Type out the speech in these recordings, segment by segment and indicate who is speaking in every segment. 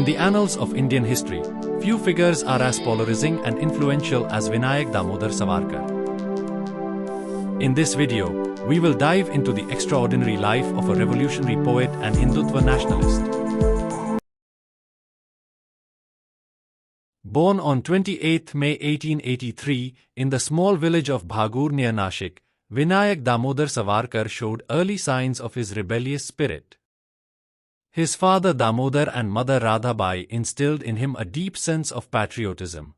Speaker 1: the annals of Indian history, few figures are as polarizing and influential as Vinayak Damodar Savarkar. In this video, we will dive into the extraordinary life of a revolutionary poet and Hindutva nationalist. Born on 28 May 1883 in the small village of Bhagur near Nashik, Vinayak Damodar Savarkar showed early signs of his rebellious spirit. His father Damodar and mother Radhabai instilled in him a deep sense of patriotism.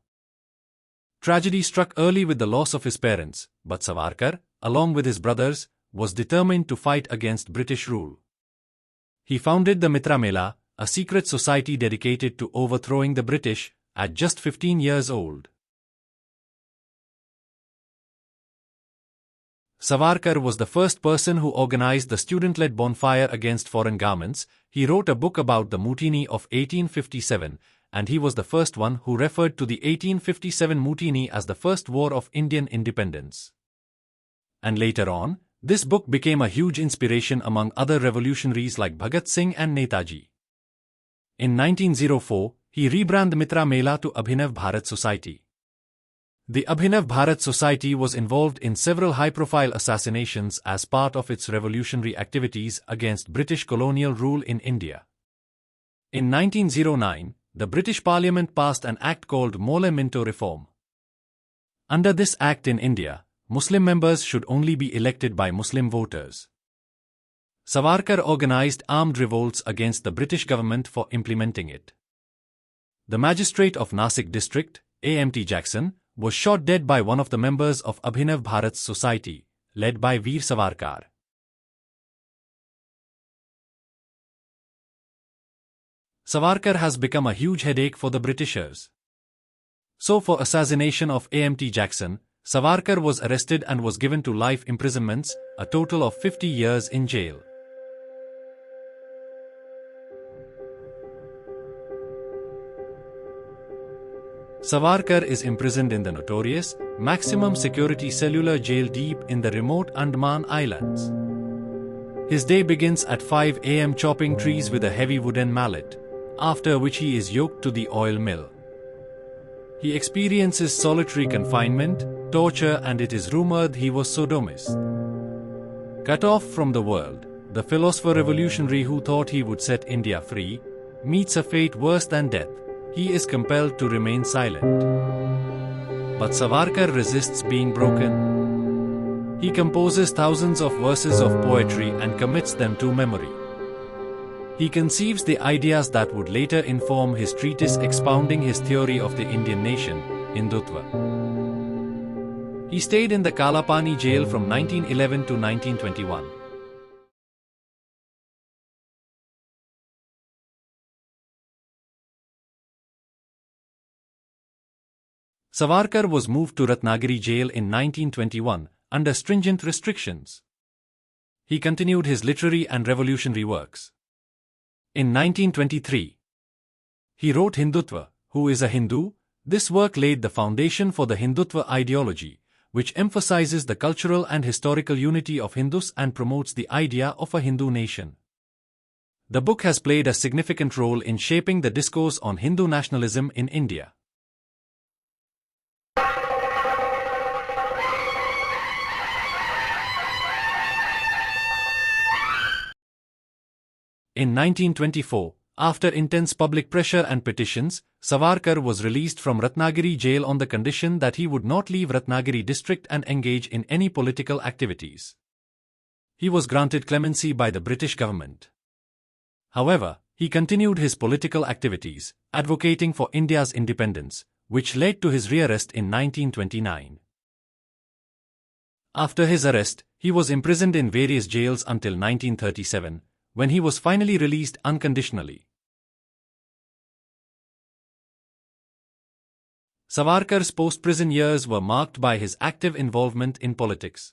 Speaker 1: Tragedy struck early with the loss of his parents, but Savarkar, along with his brothers, was determined to fight against British rule. He founded the Mitra Mela, a secret society dedicated to overthrowing the British, at just 15 years old. Savarkar was the first person who organized the student-led bonfire against foreign governments. He wrote a book about the Mutiny of 1857, and he was the first one who referred to the 1857 Mutiny as the first war of Indian independence. And later on, this book became a huge inspiration among other revolutionaries like Bhagat Singh and Netaji. In 1904, he rebranded Mitra Mela to Abhinav Bharat Society. The Abhinav Bharat Society was involved in several high-profile assassinations as part of its revolutionary activities against British colonial rule in India. In 1909, the British Parliament passed an act called Mole Minto Reform. Under this act in India, Muslim members should only be elected by Muslim voters. Savarkar organized armed revolts against the British government for implementing it. The magistrate of Nasik district, A.M.T. Jackson, was shot dead by one of the members of Abhinav Bharat Society, led by Veer Savarkar. Savarkar has become a huge headache for the Britishers. So for assassination of A.M.T. Jackson, Savarkar was arrested and was given to life imprisonments, a total of 50 years in jail. Savarkar is imprisoned in the notorious, maximum security cellular jail deep in the remote Andaman Islands. His day begins at 5 a.m. chopping trees with a heavy wooden mallet, after which he is yoked to the oil mill. He experiences solitary confinement, torture, and it is rumored he was sodomized. Cut off from the world, the philosopher revolutionary who thought he would set India free, meets a fate worse than death. He is compelled to remain silent. But Savarkar resists being broken. He composes thousands of verses of poetry and commits them to memory. He conceives the ideas that would later inform his treatise expounding his theory of the Indian nation, Hindutva. He stayed in the Kalapani jail from 1911 to 1921. Savarkar was moved to Ratnagiri jail in 1921 under stringent restrictions. He continued his literary and revolutionary works. In 1923, he wrote Hindutva, Who is a Hindu? This work laid the foundation for the Hindutva ideology, which emphasizes the cultural and historical unity of Hindus and promotes the idea of a Hindu nation. The book has played a significant role in shaping the discourse on Hindu nationalism in India. In 1924, after intense public pressure and petitions, Savarkar was released from Ratnagiri jail on the condition that he would not leave Ratnagiri district and engage in any political activities. He was granted clemency by the British government. However, he continued his political activities, advocating for India's independence, which led to his rearrest in 1929. After his arrest, he was imprisoned in various jails until 1937, when he was finally released unconditionally. Savarkar's post-prison years were marked by his active involvement in politics.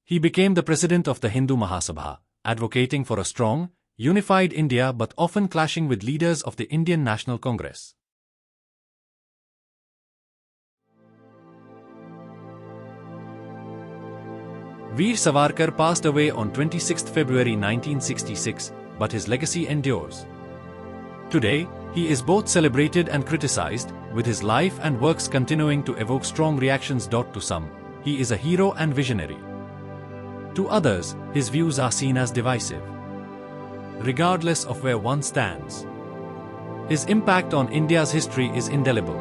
Speaker 1: He became the president of the Hindu Mahasabha, advocating for a strong, unified India but often clashing with leaders of the Indian National Congress. Veer Savarkar passed away on 26 February 1966, but his legacy endures. Today, He is both celebrated and criticized, with his life and works continuing to evoke strong reactions. To some, he is a hero and visionary. To others, his views are seen as divisive. Regardless of where one stands, his impact on India's history is indelible.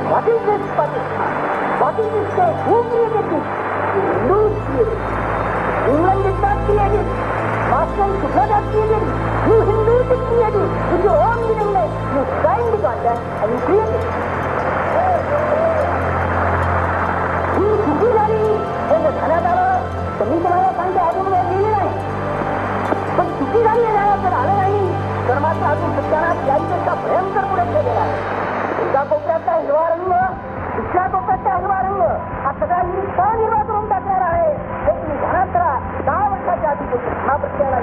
Speaker 2: What is this Pakistan? What is this state? Who created this? The Hindus created it. England did not create it. Marshal Sukhna created it. You Hindus did create it. With your own willingness, you signed the contract and you created it. ही चुकी झाली हे जर ध्यानात आलं तर मी तुम्हाला सांगते अजून वेळ गेली नाही. पण चुकी झाली हे ध्यानात जर आलं नाही तर मात्र अजून सत्यानाश यापेक्षा भयंकर पुढे गेलेला आहे. एका कोपऱ्यातला हिरवा रंग दुसऱ्या कोपऱ्यातला हिरवा रंग हा सगळा हिरवा करून टाकणार आहे हे तुम्ही ध्यानात करा. 10 वर्षाच्या आधी हा प्रत्ययाला